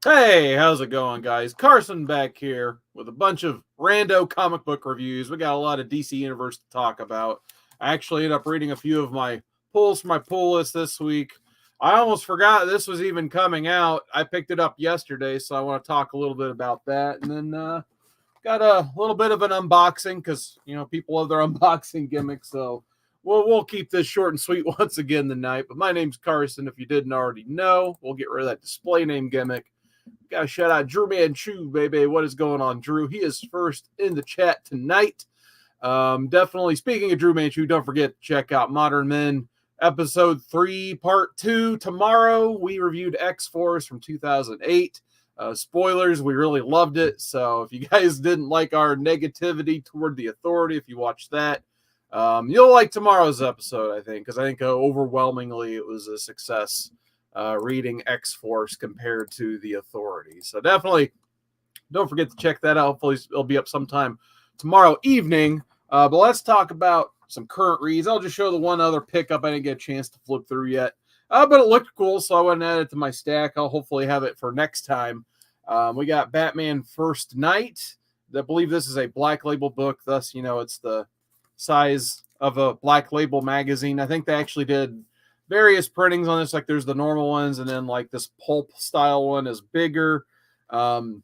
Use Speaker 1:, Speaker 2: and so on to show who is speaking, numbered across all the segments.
Speaker 1: Hey, how's it going, guys? Carson back here with a bunch of rando comic book reviews. We got a lot of DC Universe to talk about. I actually ended up reading a few of my pulls for my pull list this week. I almost forgot this was even coming out. I picked it up yesterday, so I want to talk a little bit about that. And then got a little bit of an unboxing because, people love their unboxing gimmicks. So we'll keep this short and sweet once again tonight. But my name's Carson. If you didn't already know, we'll get rid of that display name gimmick. Got to shout out Drew Manchu, baby. What is going on, Drew? He is first in the chat tonight. Definitely, speaking of Drew Manchu, don't forget to check out Modern Men, Episode 3, Part 2. Tomorrow, we reviewed X-Force from 2008. Spoilers, we really loved it. So if you guys didn't like our negativity toward the Authority, if you watched that, you'll like tomorrow's episode, I think, because I think overwhelmingly it was a success. Reading X-Force compared to the Authority. So definitely don't forget to check that out. Hopefully it'll be up sometime tomorrow evening. But let's talk about some current reads. I'll just show the one other pickup I didn't get a chance to flip through yet. But it looked cool, so I went and added it to my stack. I'll hopefully have it for next time. We got Batman First Night. I believe this is a Black Label book. Thus, it's the size of a Black Label magazine. I think they actually did various printings on this, like there's the normal ones, and then like this pulp style one is bigger. But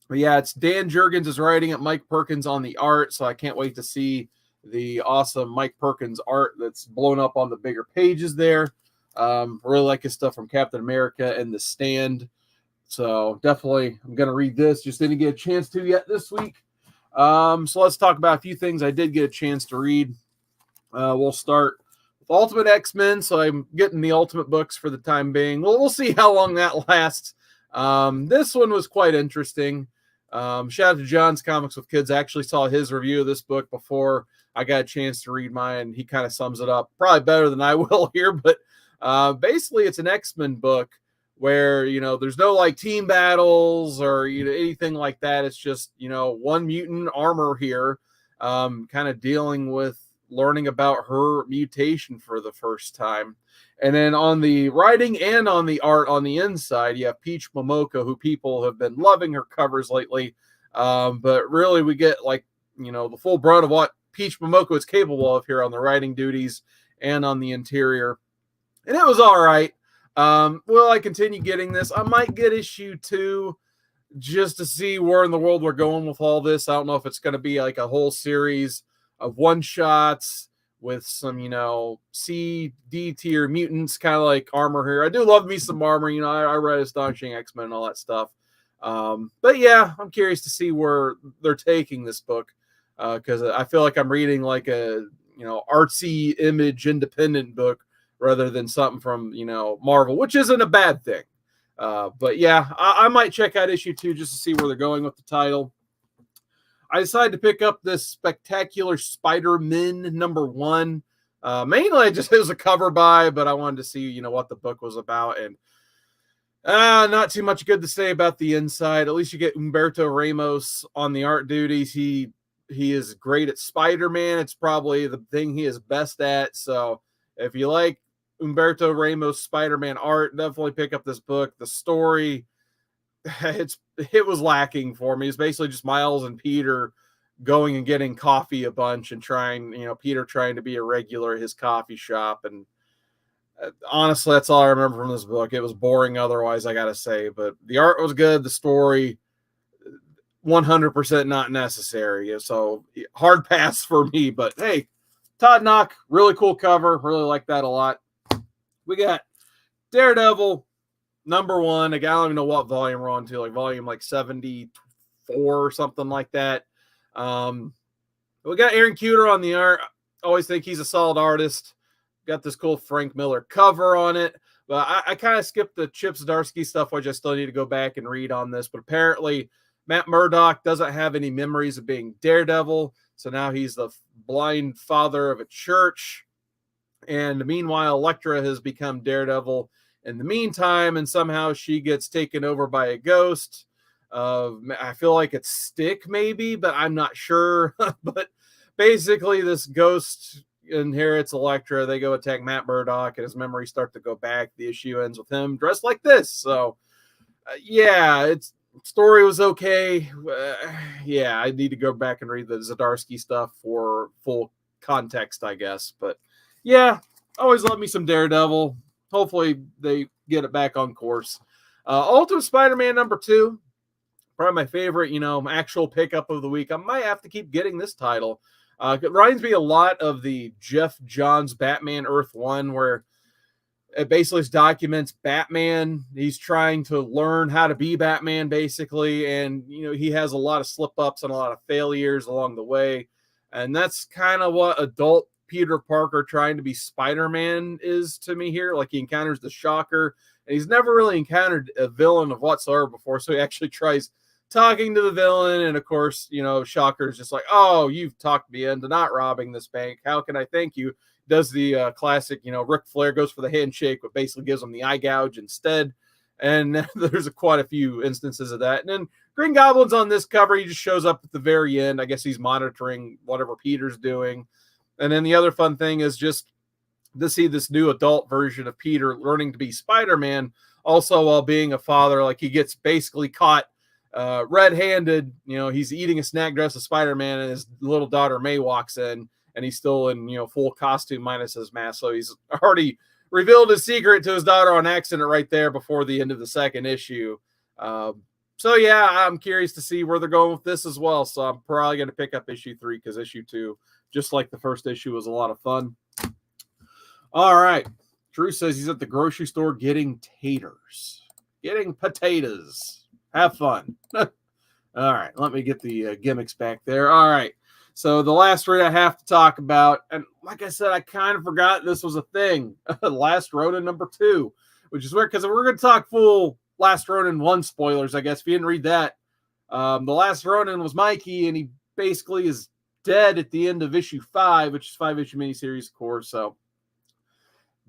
Speaker 1: yeah, it's Dan Jurgens is writing it, Mike Perkins on the art, so I can't wait to see the awesome Mike Perkins art that's blown up on the bigger pages there. Really like his stuff from Captain America and The Stand. So definitely I'm going to read this. Just didn't get a chance to yet this week. So let's talk about a few things I did get a chance to read. We'll start Ultimate X-Men, so I'm getting the Ultimate books for the time being. We'll see how long that lasts. This one was quite interesting. Shout out to John's Comics with Kids. I actually saw his review of this book before I got a chance to read mine. He kind of sums it up probably better than I will here, but basically it's an X-Men book where, there's no like team battles or anything like that. It's just, one mutant armor here, kind of dealing with learning about her mutation for the first time. And then on the writing and on the art on the inside, you have Peach Momoko, who people have been loving her covers lately. But really we get the full brunt of what Peach Momoko is capable of here on the writing duties and on the interior. And it was all right. Will I continue getting this? I might get issue 2 just to see where in the world we're going with all this. I don't know if it's going to be like a whole series of one-shots with some, C, D tier mutants, kind of like armor here. I do love me some armor. I read Astonishing X-Men and all that stuff. But yeah, I'm curious to see where they're taking this book because I feel like I'm reading like a, artsy image independent book rather than something from, Marvel, which isn't a bad thing. But yeah, I might check out issue 2 just to see where they're going with the title. I decided to pick up this Spectacular Spider-Man #1. Mainly, it was a cover buy, but I wanted to see, what the book was about. And not too much good to say about the inside. At least you get Humberto Ramos on the art duties. He is great at Spider-Man. It's probably the thing he is best at. So if you like Humberto Ramos Spider-Man art, definitely pick up this book. The story, it was lacking for me. It's basically just Miles and Peter going and getting coffee a bunch and trying, Peter trying to be a regular at his coffee shop. And honestly, that's all I remember from this book. It was boring otherwise, I gotta say, but the art was good. The story 100% not necessary. So hard pass for me, but hey, Todd Knock, really cool cover. Really like that a lot. We got Daredevil #1. I don't even know what volume we're on to, like volume 74 or something like that. We got Aaron Kuder on the art. Always think he's a solid artist. Got this cool Frank Miller cover on it. But I kind of skipped the Chip Zdarsky stuff, which I still need to go back and read on this. But apparently Matt Murdock doesn't have any memories of being Daredevil. So now he's the blind father of a church. And meanwhile, Elektra has become Daredevil in the meantime, and somehow she gets taken over by a ghost. I feel like it's Stick, maybe, but I'm not sure. But basically, this ghost inherits Elektra. They go attack Matt Murdock, and his memories start to go back. The issue ends with him dressed like this. So Yeah, its story was okay. Yeah, I need to go back and read the Zdarsky stuff for full context, I guess. But yeah, always love me some Daredevil. Hopefully they get it back on course. Ultimate Spider-Man #2, probably my favorite, actual pickup of the week. I might have to keep getting this title. It reminds me a lot of the Jeff Johns Batman Earth 1, where it basically documents Batman. He's trying to learn how to be Batman, basically. And, he has a lot of slip ups and a lot of failures along the way. And that's kind of what adult Peter Parker trying to be Spider-Man is to me here. Like, he encounters the Shocker, and he's never really encountered a villain of whatsoever before. So he actually tries talking to the villain. And of course, Shocker's just like, oh, you've talked me into not robbing this bank. How can I thank you? Does the classic, Ric Flair goes for the handshake, but basically gives him the eye gouge instead. And there's quite a few instances of that. And then Green Goblin's on this cover. He just shows up at the very end. I guess he's monitoring whatever Peter's doing. And then the other fun thing is just to see this new adult version of Peter learning to be Spider-Man, also while being a father. Like, he gets basically caught red-handed. He's eating a snack dressed as Spider-Man, and his little daughter May walks in, and he's still in, full costume minus his mask. So he's already revealed his secret to his daughter on accident right there before the end of the second issue. So yeah, I'm curious to see where they're going with this as well. So I'm probably going to pick up issue 3, because issue 2, just like the first issue, was a lot of fun. All right. Drew says he's at the grocery store getting getting potatoes. Have fun. All right. Let me get the gimmicks back there. All right. So the last read I have to talk about, and like I said, I kind of forgot this was a thing. Last Ronin #2, which is weird, because we're going to talk full Last Ronin 1 spoilers, I guess, if you didn't read that. The Last Ronin was Mikey, and he basically is dead at the end of issue 5, which is 5-issue miniseries, of course. So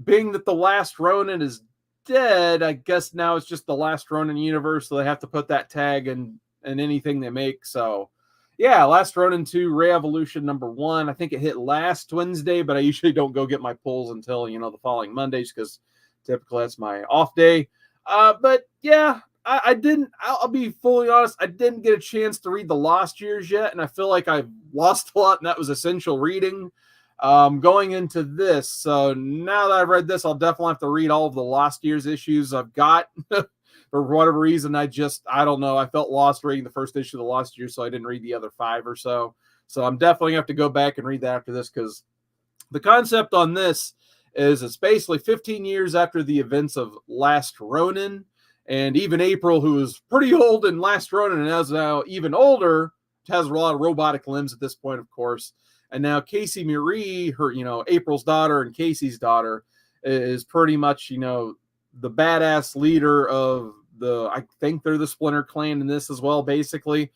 Speaker 1: being that the Last Ronin is dead, I guess now it's just the Last Ronin universe, so they have to put that tag in anything they make. So yeah, Last Ronin 2, Ray Evolution #1. I think it hit last Wednesday, but I usually don't go get my pulls until, the following Mondays, because typically that's my off day. But yeah, I didn't, I'll be fully honest, I didn't get a chance to read the Lost Years yet, and I feel like I've lost a lot, and that was essential reading going into this. So now that I've read this, I'll definitely have to read all of the Lost Years issues I've got. For whatever reason, I don't know. I felt lost reading the first issue of the Lost Years, so I didn't read the other 5 or so. So I'm definitely going to have to go back and read that after this, because the concept on this is it's basically 15 years after the events of Last Ronin. And even April, who is pretty old in Last Ronin and is now even older, has a lot of robotic limbs at this point, of course. And now Casey Marie, her, April's daughter and Casey's daughter, is pretty much, the badass leader of I think they're the Splinter Clan in this as well, basically.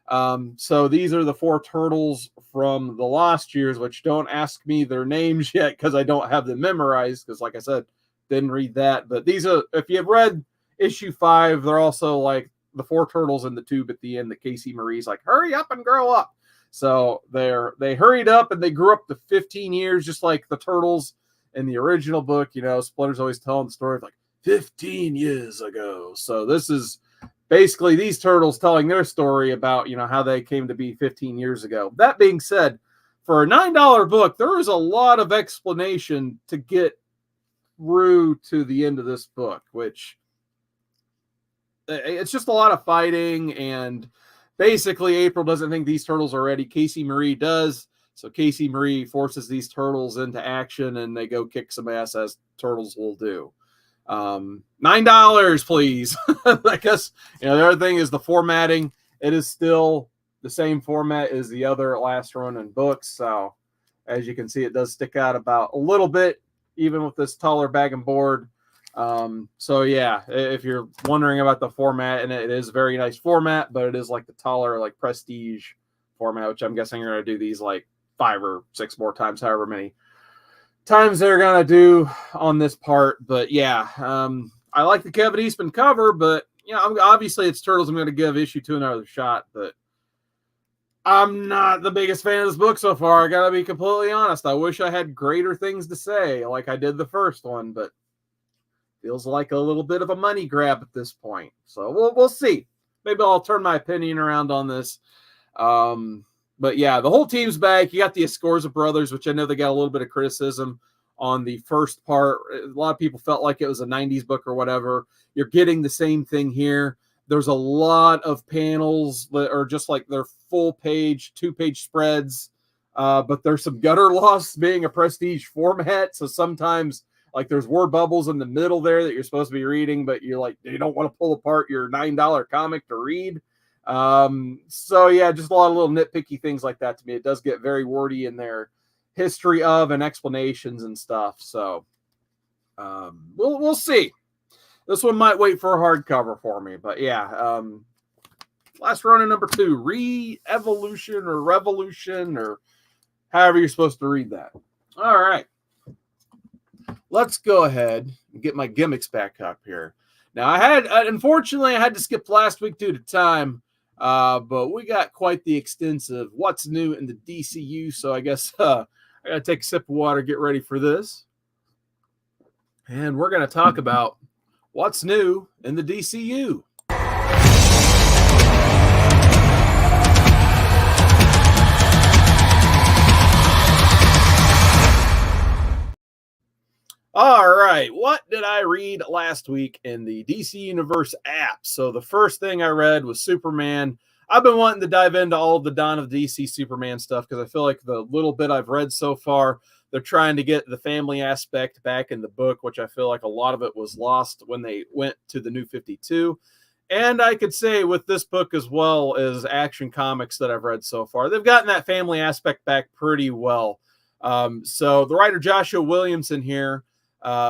Speaker 1: So these are the 4 turtles from the Lost Years, which don't ask me their names yet, because I don't have them memorized, because like I said, didn't read that. But these are, if you have read issue 5, they're also like the 4 turtles in the tube at the end that Casey Marie's like, hurry up and grow up. So they hurried up and they grew up to 15 years, just like the turtles in the original book. Splinter's always telling the story of like 15 years ago. So this is basically these turtles telling their story about, how they came to be 15 years ago. That being said, for a $9 book, there is a lot of explanation to get through to the end of this book, which it's just a lot of fighting. And basically April doesn't think these turtles are ready. Casey Marie does. So Casey Marie forces these turtles into action, and they go kick some ass, as turtles will do. $9, please. I guess, the other thing is the formatting. It is still the same format as the other Last Ronin books. So as you can see, it does stick out about a little bit, even with this taller bag and board. So yeah, if you're wondering about the format, and it is a very nice format, but it is like the taller, like prestige format, which I'm guessing you're going to do these like 5 or 6 more times, however many times they're gonna do on this part. But yeah, I like the Kevin Eastman cover, but obviously it's Turtles. I'm gonna give issue 2 another shot, but I'm not the biggest fan of this book so far. I gotta be completely honest. I wish I had greater things to say, like I did the first one, but feels like a little bit of a money grab at this point. So we'll see. Maybe I'll turn my opinion around on this. But yeah, the whole team's back. You got the Escorza brothers, which I know they got a little bit of criticism on the first part. A lot of people felt like it was a 90s book or whatever. You're getting the same thing here. There's a lot of panels that are just like they're full page, 2-page spreads. But there's some gutter loss being a prestige format. So sometimes like there's word bubbles in the middle there that you're supposed to be reading, but you're like, you don't want to pull apart your $9 comic to read. So yeah, just a lot of little nitpicky things like that to me. It does get very wordy in their history of and explanations and stuff. So we'll see. This one might wait for a hardcover for me, but yeah. Last Ronin number 2, Re-Evolution or Revolution or however you're supposed to read that. All right. Let's go ahead and get my gimmicks back up here. Now, unfortunately, I had to skip last week due to time, but we got quite the extensive what's new in the DCU, so I guess I got to take a sip of water, get ready for this. And we're going to talk about what's new in the DCU. All right, what did I read last week in the DC Universe app? So the first thing I read was Superman. I've been wanting to dive into all of the Dawn of DC Superman stuff because I feel like the little bit I've read so far, they're trying to get the family aspect back in the book, which I feel like a lot of it was lost when they went to the New 52. And I could say with this book as well as Action Comics that I've read so far, they've gotten that family aspect back pretty well. So the writer Joshua Williamson here,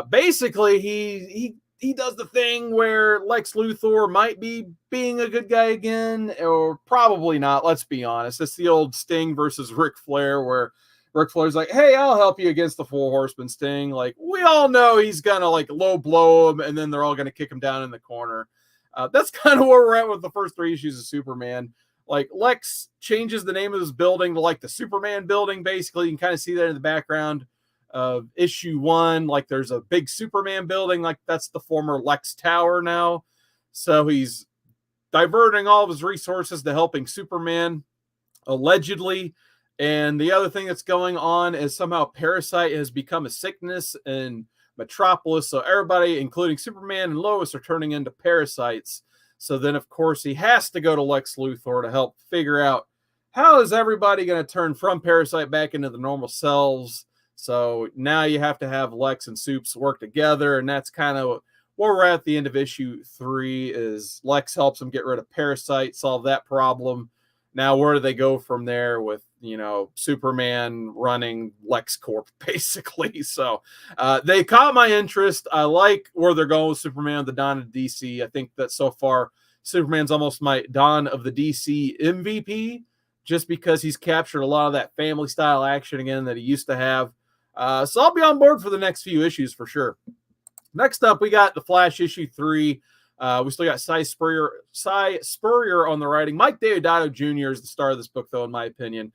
Speaker 1: basically he does the thing where Lex Luthor might be being a good guy again, or probably not. Let's be honest. It's the old Sting versus Ric Flair, where Ric Flair's like, hey, I'll help you against the Four Horsemen, Sting. Like, we all know he's gonna like low blow him, and then they're all gonna kick him down in the corner. That's kind of where we're at with the first 3 issues of Superman. Like, Lex changes the name of his building to like the Superman building, basically. You can kind of see that in the background of issue 1. Like, there's a big Superman building, like that's the former Lex Tower now. So he's diverting all of his resources to helping Superman, allegedly. And the other thing that's going on is somehow Parasite has become a sickness in Metropolis. So everybody, including Superman and Lois, are turning into parasites. So then, of course, he has to go to Lex Luthor to help figure out how is everybody going to turn from Parasite back into the normal selves. So now you have to have Lex and Supes work together, and that's kind of where we're at the end of issue 3 is Lex helps him get rid of Parasite, solve that problem. Now, where do they go from there with, you know, Superman running LexCorp, basically? So they caught my interest. I like where they're going with Superman, the Dawn of DC. I think that so far, Superman's almost my Dawn of the DC MVP, just because he's captured a lot of that family style action again that he used to have. So I'll be on board for the next few issues for sure. Next up, we got the Flash issue 3. We still got Cy Spurrier on the writing. Mike Deodato Jr. is the star of this book, though, in my opinion.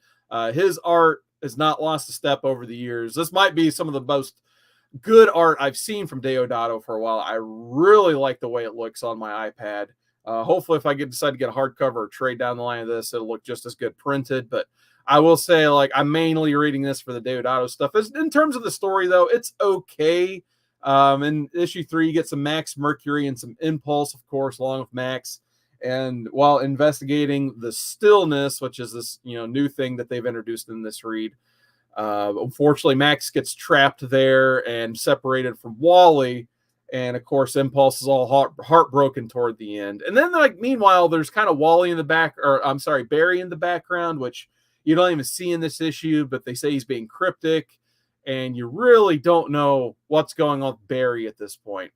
Speaker 1: His art has not lost a step over the years. This might be some of the most good art I've seen from Deodato for a while. I really like the way it looks on my iPad. Hopefully, if I decide to get a hardcover or trade down the line of this, it'll look just as good printed. But I will say, like, I'm mainly reading this for the Deodato stuff. In terms of the story, though, it's okay. In issue 3, you get some Max Mercury and some Impulse, of course, along with Max. And while investigating the stillness, which is this, you know, new thing that they've introduced in this read, unfortunately, Max gets trapped there and separated from Wally. And of course, Impulse is all heartbroken toward the end. And then, like, meanwhile, there's kind of Wally in the back, or I'm sorry, Barry in the background, which you don't even see in this issue, but they say he's being cryptic. And you really don't know what's going on with Barry at this point.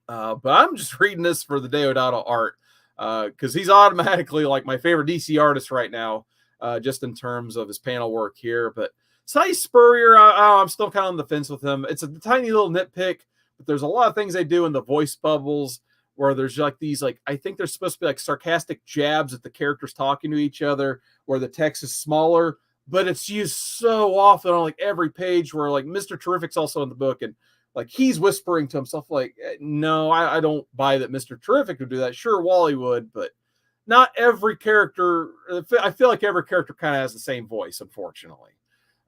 Speaker 1: But I'm just reading this for the Deodato art because he's automatically like my favorite DC artist right now, just in terms of his panel work here. But Cy Spurrier, I'm still kind of on the fence with him. It's a tiny little nitpick, but there's a lot of things they do in the voice bubbles where there's like these, like, I think there's supposed to be like sarcastic jabs at the characters talking to each other where the text is smaller. But it's used so often on like every page where like Mr. Terrific's also in the book. And like he's whispering to himself, like, no, I don't buy that Mr. Terrific would do that. Sure, Wally would, but not every character. I feel like every character kind of has the same voice, unfortunately.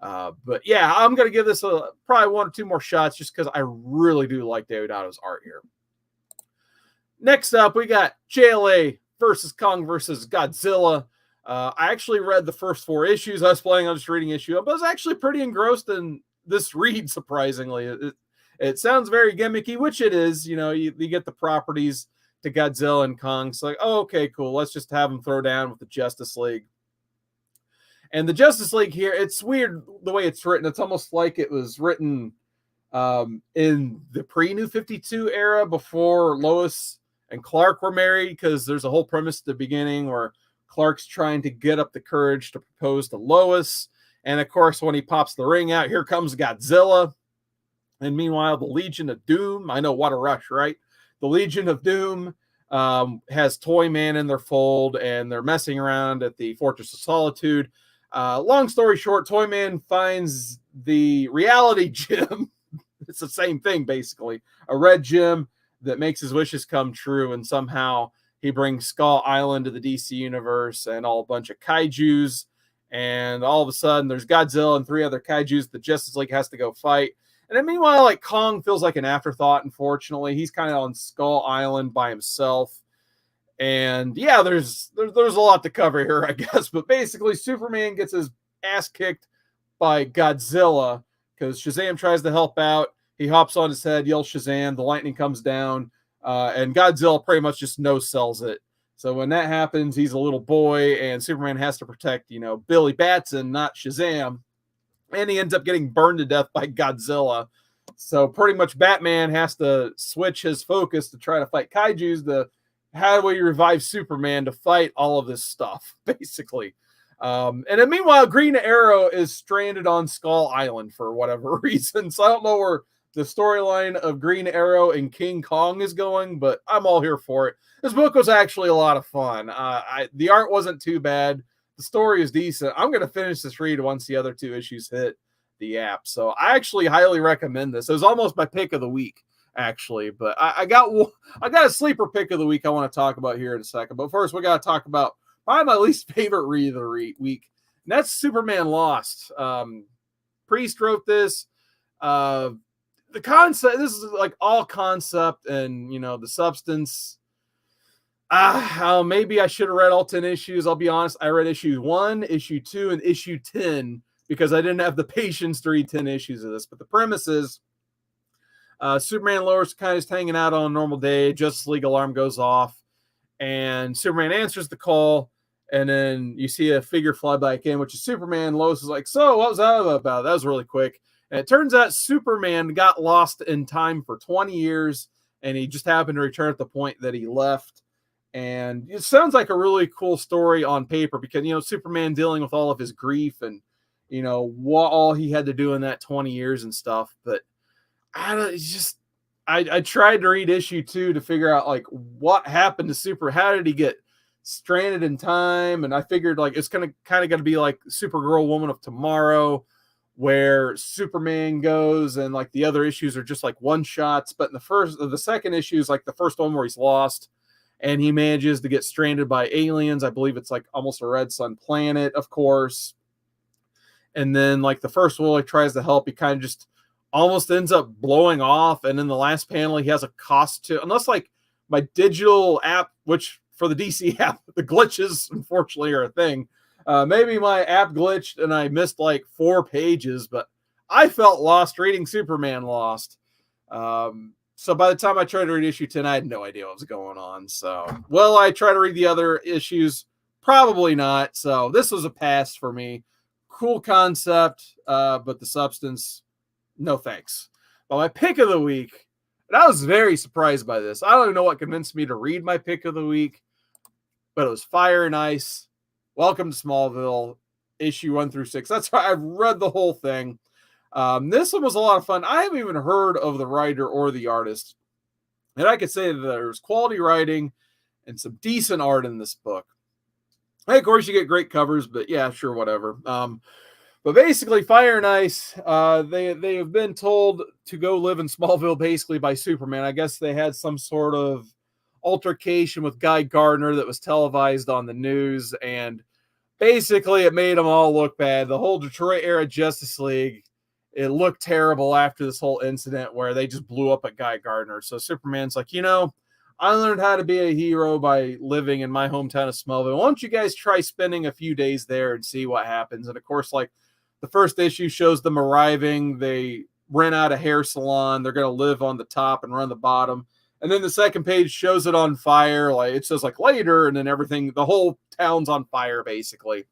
Speaker 1: But yeah, I'm going to give this probably 1 or 2 more shots just because I really do like Deodato's art here. Next up, we got JLA versus Kong versus Godzilla. I actually read the first 4 issues. I was planning on just reading issue, but I was actually pretty engrossed in this read, surprisingly. It sounds very gimmicky, which it is. You know, you get the properties to Godzilla and Kong. It's like, oh, okay, cool. Let's just have them throw down with the Justice League. And the Justice League here, it's weird the way it's written. It's almost like it was written in the pre-New 52 era before Lois and Clark were married, because there's a whole premise at the beginning where Clark's trying to get up the courage to propose to Lois. And of course, when he pops the ring out, here comes Godzilla. And meanwhile, the Legion of Doom, I know, what a rush, right? The Legion of Doom has Toyman in their fold, and they're messing around at the Fortress of Solitude. Long story short, Toyman finds the reality gem. It's the same thing, basically. A red gem that makes his wishes come true, and somehow he brings Skull Island to the DC universe and a bunch of kaijus, and all of a sudden there's Godzilla and 3 other kaijus the Justice League has to go fight. And then meanwhile, like, Kong feels like an afterthought, unfortunately. He's kind of on Skull Island by himself. And yeah, there's a lot to cover here, I guess. But basically, Superman gets his ass kicked by Godzilla because Shazam tries to help out. He hops on his head, yells Shazam, the lightning comes down, and Godzilla pretty much just no-sells it. So when that happens, he's a little boy, and Superman has to protect, you know, Billy Batson, not Shazam. And he ends up getting burned to death by Godzilla. So pretty much Batman has to switch his focus to try to fight kaijus. How do we revive Superman to fight all of this stuff, basically? And then meanwhile, Green Arrow is stranded on Skull Island for whatever reason. So I don't know where the storyline of Green Arrow and King Kong is going, but I'm all here for it. This book was actually a lot of fun. The art wasn't too bad. The story is decent. I'm going to finish this read once the other 2 issues hit the app. So I actually highly recommend this. It was almost my pick of the week, actually. But I got a sleeper pick of the week I want to talk about here in a second. But first, we got to talk about probably my least favorite read of the week. And that's Superman Lost. Priest wrote this. The concept, this is like all concept and, you know, the substance. Maybe I should have read all 10 issues. I'll be honest. I read issue 1, issue 2, and issue 10 because I didn't have the patience to read 10 issues of this. But the premise is Superman and Lois kind of just hanging out on a normal day. Justice League alarm goes off, and Superman answers the call, and then you see a figure fly back in, which is Superman. Lois is like, so what was that about? That was really quick. And it turns out Superman got lost in time for 20 years, and he just happened to return at the point that he left. And it sounds like a really cool story on paper because, you know, Superman dealing with all of his grief and, you know, what all he had to do in that 20 years and stuff. But I tried to read issue 2 to figure out, like, what happened to how did he get stranded in time? And I figured, like, it's kind of going to be like Supergirl Woman of Tomorrow, where Superman goes and, like, the other issues are just like one shots. But in the second issue is like the first one where he's lost. And he manages to get stranded by aliens. I believe it's like almost a red sun planet, of course. And then, like, the first one, he tries to help. He kind of just almost ends up blowing off. And in the last panel, he has a costume. Unless, like, my digital app, which for the DC app, the glitches, unfortunately, are a thing. Maybe my app glitched and I missed like 4 pages, but I felt lost reading Superman Lost. So by the time I tried to read issue 10, I had no idea what was going on. So, will I try to read the other issues? Probably not. So this was a pass for me. Cool concept, but the substance, no thanks. But my pick of the week, and I was very surprised by this. I don't even know what convinced me to read my pick of the week, but it was Fire and Ice. Welcome to Smallville, issue 1 through 6. That's why I've read the whole thing. This one was a lot of fun. I haven't even heard of the writer or the artist. And I could say that there's quality writing and some decent art in this book. Hey, of course, you get great covers, but yeah, sure, whatever. But basically, Fire and Ice, they have been told to go live in Smallville basically by Superman. I guess they had some sort of altercation with Guy Gardner that was televised on the news, and basically it made them all look bad. The whole Detroit era Justice League, it looked terrible after this whole incident where they just blew up at Guy Gardner. So Superman's like, I learned how to be a hero by living in my hometown of Smallville. Why don't you guys try spending a few days there and see what happens? And of course, like, the first issue shows them arriving. They rent out a hair salon. They're going to live on the top and run the bottom. And then the second page shows it on fire. Like, it says like later, and then everything, the whole town's on fire, basically.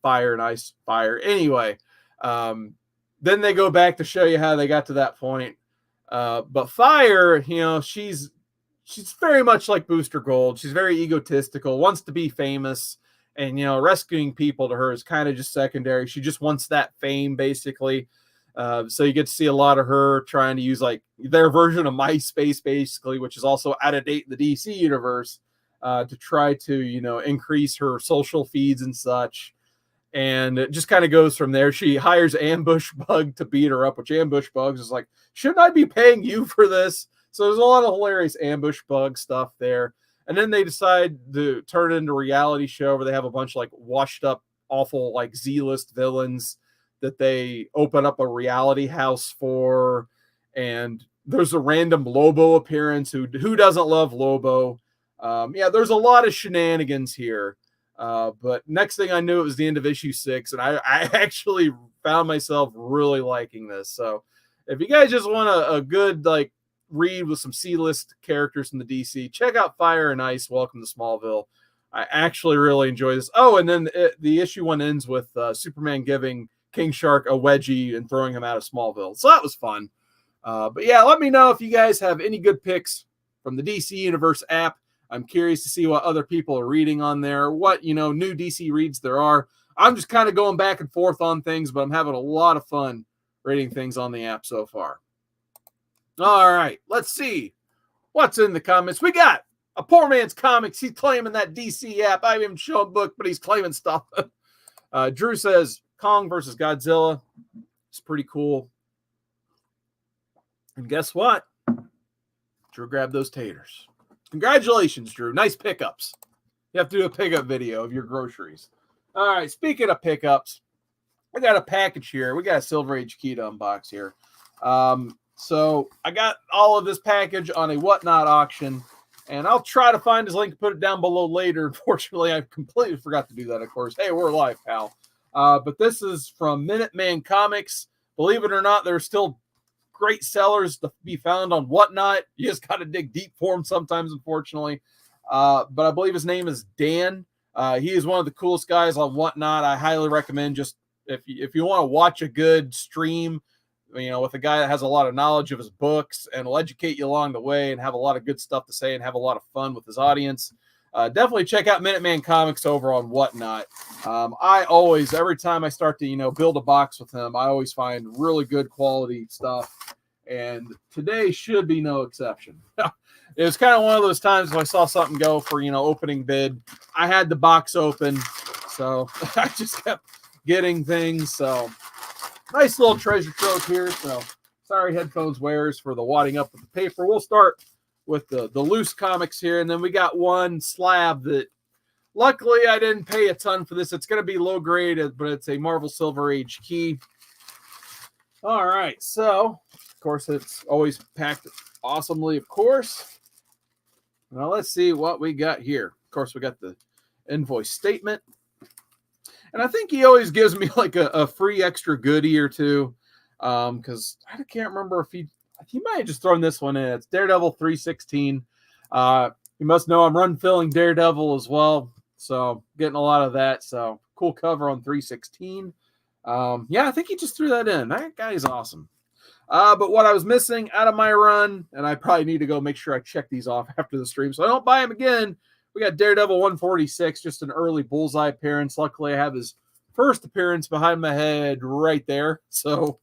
Speaker 1: Fire and ice, fire. Anyway, then they go back to show you how they got to that point. But Fire, she's very much like Booster Gold. She's very egotistical, wants to be famous. And, rescuing people to her is kind of just secondary. She just wants that fame, basically. So you get to see a lot of her trying to use, like, their version of MySpace, basically, which is also out of date in the DC universe, to try to, increase her social feeds and such. And it just kind of goes from there. She hires Ambush Bug to beat her up, which Ambush Bugs is like, shouldn't I be paying you for this? So there's a lot of hilarious Ambush Bug stuff there. And then they decide to turn it into a reality show where they have a bunch of like washed up, awful, like Z-list villains that they open up a reality house for. And there's a random Lobo appearance. Who doesn't love Lobo? There's a lot of shenanigans here. But next thing I knew, it was the end of issue 6. And I actually found myself really liking this. So if you guys just want a good, like, read with some C-list characters from the DC, check out Fire and Ice, Welcome to Smallville. I actually really enjoy this. Oh, and then the issue 1 ends with Superman giving King Shark a wedgie and throwing him out of Smallville. So that was fun. But yeah, let me know if you guys have any good picks from the DC Universe app. I'm curious to see what other people are reading on there, what, new DC reads there are. I'm just kind of going back and forth on things, but I'm having a lot of fun reading things on the app so far. All right, let's see what's in the comments. We got a poor man's comics. He's claiming that DC app. I haven't shown a book, but he's claiming stuff. Drew says Kong versus Godzilla. It's pretty cool. And guess what? Drew grabbed those taters. Congratulations, Drew. Nice pickups. You have to do a pickup video of your groceries. All right, speaking of pickups, I got a package here. We got a Silver Age key to unbox here. So I got all of this package on a Whatnot auction, and I'll try to find his link and put it down below later. Unfortunately, I completely forgot to do that, of course. Hey, we're live, pal. But this is from Minuteman Comics. Believe it or not, there's still great sellers to be found on Whatnot. You just got to dig deep for them sometimes, unfortunately. But I believe his name is Dan. He is one of the coolest guys on Whatnot. I highly recommend, just if you want to watch a good stream, with a guy that has a lot of knowledge of his books and will educate you along the way and have a lot of good stuff to say and have a lot of fun with his audience. Definitely check out Minuteman Comics over on Whatnot. I always, every time I start to, build a box with him, I always find really good quality stuff. And today should be no exception. It was kind of one of those times when I saw something go for, opening bid. I had the box open, so I just kept getting things. So nice little treasure trove here. So sorry, headphones wearers, for the wadding up of the paper. We'll start with the loose comics here, and then we got one slab that luckily I didn't pay a ton for this. It's going to be low grade, but it's a Marvel Silver Age key. All right, so of course it's always packed awesomely, of course. Now let's see what we got here. Of course, we got the invoice statement. And I think he always gives me like a free extra goodie or two, because I can't remember if he might have just thrown this one in. It's Daredevil 316. You must know I'm run filling Daredevil as well, so getting a lot of that. So cool cover on 316. Yeah, I think he just threw that in. That guy is awesome. But what I was missing out of my run, and I probably need to go make sure I check these off after the stream so I don't buy them again. We got Daredevil 146, just an early Bullseye appearance. Luckily, I have his first appearance behind my head right there. So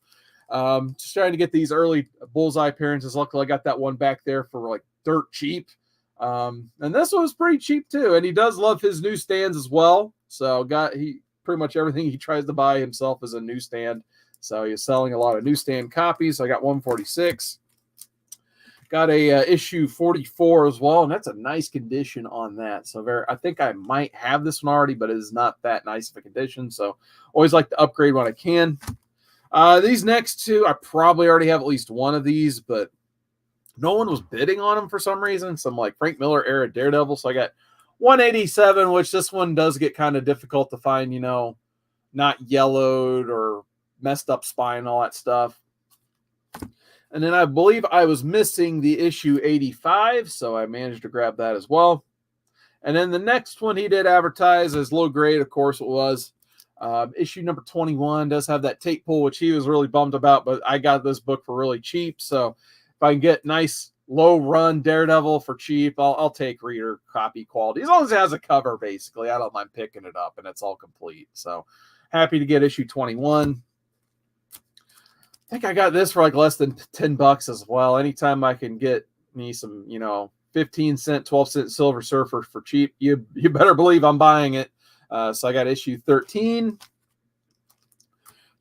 Speaker 1: just trying to get these early Bullseye appearances. Luckily, I got that one back there for like dirt cheap. And this one was pretty cheap too. And he does love his newsstands as well. So he pretty much everything he tries to buy himself is a newsstand. So he's selling a lot of newsstand copies. So I got 146. Got a issue 44 as well, and that's a nice condition on that. So I think I might have this one already, but it is not that nice of a condition. So always like to upgrade when I can. These next two, I probably already have at least one of these, but no one was bidding on them for some reason. Some like Frank Miller era Daredevil. So I got 187, which this one does get kind of difficult to find, you know, not yellowed or messed up spine, all that stuff. And then I believe I was missing the issue 85, so I managed to grab that as well. And then the next one he did advertise as low grade, of course it was. Issue number 21 does have that tape pull, which he was really bummed about, but I got this book for really cheap. So if I can get nice low run Daredevil for cheap, I'll take reader copy quality. As long as it has a cover, basically. I don't mind picking it up and it's all complete. So happy to get issue 21. I think I got this for like less than $10 as well. Anytime I can get me some, you know, 15-cent, 12-cent Silver Surfer for cheap, you better believe I'm buying it. So I got issue 13.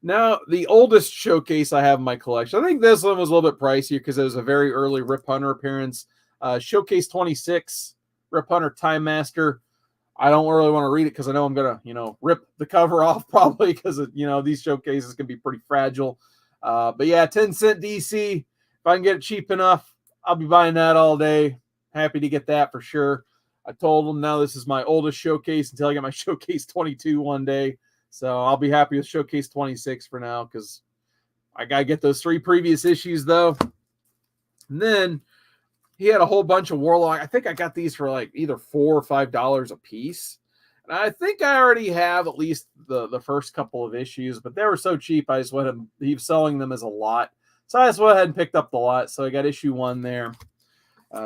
Speaker 1: Now, the oldest showcase I have in my collection. I think this one was a little bit pricier because it was a very early Rip Hunter appearance. Showcase 26, Rip Hunter Time Master. I don't really want to read it because I know I'm going to, you know, rip the cover off probably because, you know, these showcases can be pretty fragile. But yeah, 10-cent DC. If I can get it cheap enough, I'll be buying that all day. Happy to get that for sure. I told them now this is my oldest showcase until I get my showcase 22 one day. So I'll be happy with showcase 26 for now because I got to get those 3 previous issues though. And then he had a whole bunch of Warlock. I think I got these for like either $4 or $5 a piece. And I think I already have at least the first couple of issues, but they were so cheap. I just went and he was selling them as a lot. So I just went ahead and picked up the lot. So I got issue 1 there,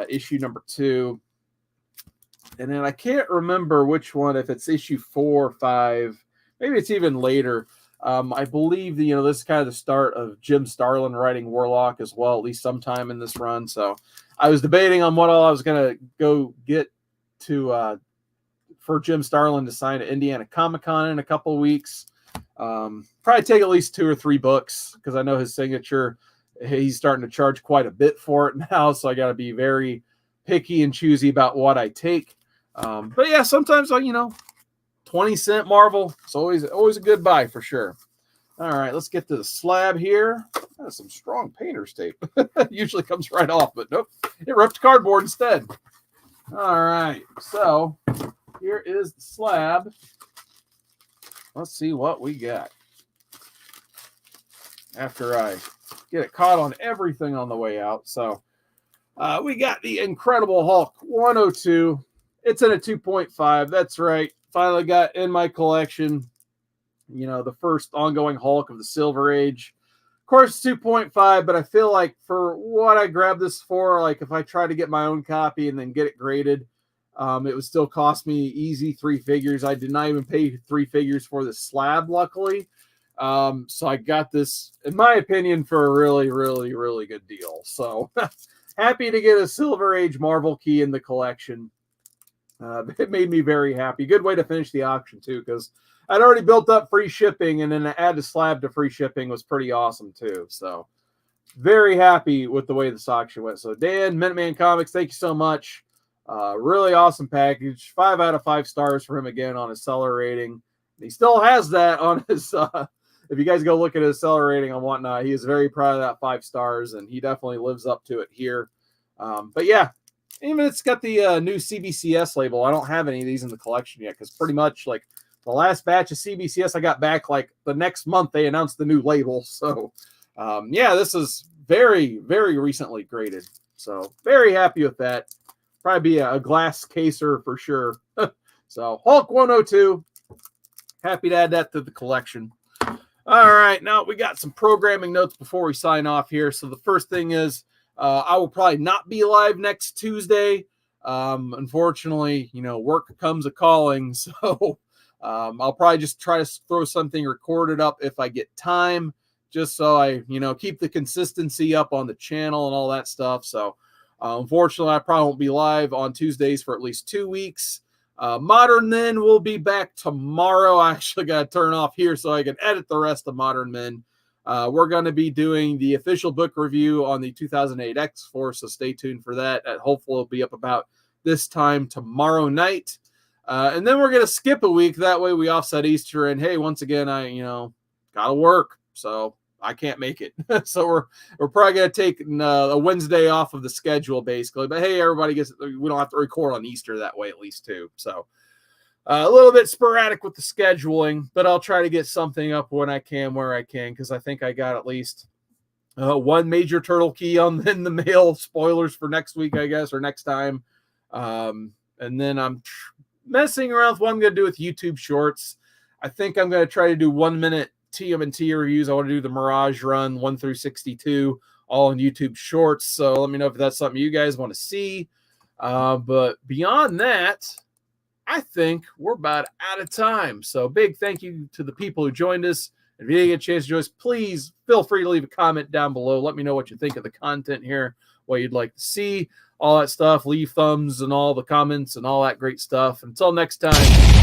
Speaker 1: issue number 2. And then I can't remember which one, if it's issue 4 or 5, maybe it's even later. I believe that, you know, this is kind of the start of Jim Starlin writing Warlock as well, at least sometime in this run. So I was debating on what all I was going to go get to for Jim Starlin to sign at Indiana Comic-Con in a couple of weeks. Probably take at least 2 or 3 books because I know his signature, he's starting to charge quite a bit for it now. So I got to be very picky and choosy about what I take. But yeah, sometimes, you know, 20-cent Marvel, it's always a good buy for sure. All right, let's get to the slab here. That's some strong painter's tape. Usually comes right off, but nope, it ripped cardboard instead. All right, so here is the slab. Let's see what we got. After I get it caught on everything on the way out. So we got the Incredible Hulk 102. It's in a 2.5. That's right. Finally got in my collection, you know, the first ongoing Hulk of the Silver Age. Of course, 2.5, but I feel like for what I grabbed this for, like if I try to get my own copy and then get it graded, it would still cost me easy 3 figures. I did not even pay 3 figures for the slab, luckily. So I got this, in my opinion, for a really, really, really good deal. So happy to get a Silver Age Marvel key in the collection. It made me very happy. Good way to finish the auction, too, because I'd already built up free shipping, and then to add the slab to free shipping was pretty awesome, too. So very happy with the way this auction went. So Dan, Minuteman Comics, thank you so much. Really awesome package. 5 out of 5 stars for him again on his seller rating. He still has that on his, if you guys go look at his seller rating and whatnot, he is very proud of that 5 stars, and he definitely lives up to it here. But yeah, even it's got the new CBCS label. I don't have any of these in the collection yet because pretty much like the last batch of CBCS I got back like the next month they announced the new label. So yeah, this is very, very recently graded. So very happy with that. Probably be a glass caser for sure. So Hulk 102. Happy to add that to the collection. All right, now we got some programming notes before we sign off here. So the first thing is I will probably not be live next Tuesday. Unfortunately, you know, work comes a calling. So I'll probably just try to throw something recorded up if I get time, just so I, you know, keep the consistency up on the channel and all that stuff. So unfortunately, I probably won't be live on Tuesdays for at least 2 weeks. Modern Men will be back tomorrow. I actually got to turn off here so I can edit the rest of Modern Men. We're going to be doing the official book review on the 2008 X-Force, so stay tuned for that. Hopefully it'll be up about this time tomorrow night. And then we're going to skip a week. That way we offset Easter. And hey, once again, I got to work, so I can't make it. So we're probably going to take a Wednesday off of the schedule, basically. But hey, everybody we don't have to record on Easter that way, at least too. So a little bit sporadic with the scheduling, but I'll try to get something up when I can, where I can, because I think I got at least one major turtle key in the mail. Spoilers for next week, I guess, or next time. And then I'm messing around with what I'm going to do with YouTube Shorts. I think I'm going to try to do 1 minute TMNT reviews. I want to do the Mirage Run 1 through 62 all on YouTube Shorts. So let me know if that's something you guys want to see. But beyond that, I think we're about out of time. So big thank you to the people who joined us. If you didn't get a chance to join us, please feel free to leave a comment down below. Let me know what you think of the content here, what you'd like to see, all that stuff. Leave thumbs and all the comments and all that great stuff. Until next time.